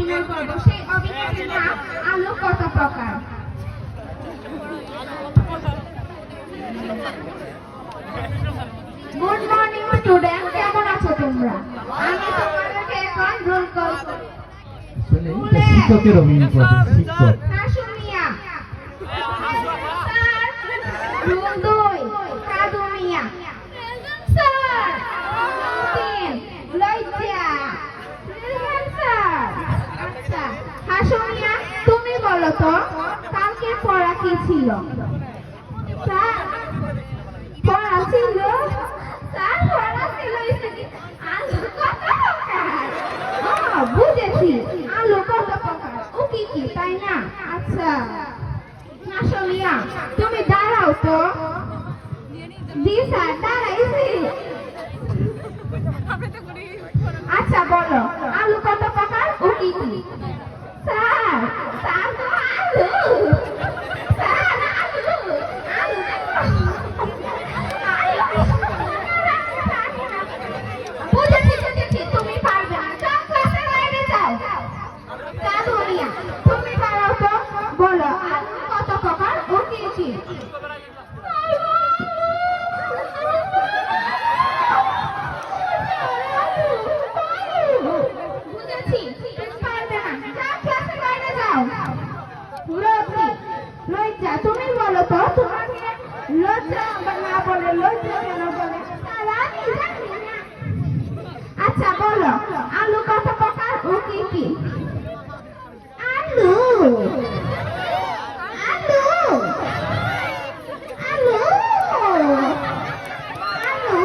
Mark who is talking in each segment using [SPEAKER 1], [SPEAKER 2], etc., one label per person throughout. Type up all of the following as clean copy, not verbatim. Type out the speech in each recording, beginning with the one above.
[SPEAKER 1] অভিনয় করব, সেই অভিনয়ের নাম আলু কত প্রকার। গুড মর্নিং স্টুডেন্ট, কেমন আছো তোমরা? আমি তোমাদেরকে এখন রোল কল করব।
[SPEAKER 2] শিক্ষকের অভিনয় করবেন, শিক্ষক।
[SPEAKER 1] হাসু মিয়া। স্যার, রোল 2 কাদু মিয়া। স্যার, রোল 3 লজ্জা। স্যার, আচ্ছা হাসু মিয়া, তুমি বলো তো কালকে পড়া কি ছিল? স্যার, পড়া ছিল, স্যার পড়া ছিল আলু কত প্রকার। বুঝেছি, আলু কত প্রকার, ও কি কি তাই না? আচ্ছা হাসু মিয়া, তুমি দাঁড়াও তো। জি স্যার, দাঁড়াইছি। আচ্ছা বলো, আলু কত প্রকার, ও কি কি? স্যার, স্যার তো আলু। স্যার, আলু, আলু বুঝেছি বুঝেছি, তুমি পারবে না, যাও ক্লাসের বাইরে যাও। কাদু মিয়া, তুমি দাঁড়াও তো, বলো আলু কত প্রকার, ও কি কি? বুঝেছি, তুমি পারবে না, যাও ক্লাসের বাইরে যাও। রোজি, লজ্জা, তুমি বলো তো, তোমাকে লজ্জা না বলে লজ্জা কেন বলে? স্যার, আমি জানি না। আচ্ছা বলো, আলু কত প্রকার, ও কি কি? আলু, আলু, আলু, আলু।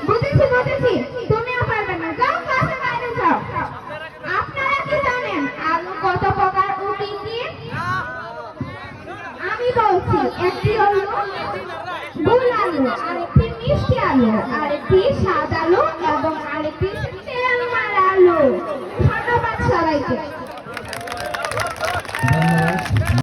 [SPEAKER 1] বুঝেছি বুঝেছি, তুমিও পারবে না, যাও ক্লাসের বাইরে যাও। আপনারা কি জানেন আলু কত প্রকার, ও কি কি? আমি বলছি, একটি হলো গোল আলু, আরেকটি মিষ্টি আলু, আরেকটি সাদা আলু এবং আরেকটি তেল মারা আলু। ধন্যবাদ সবাইকে।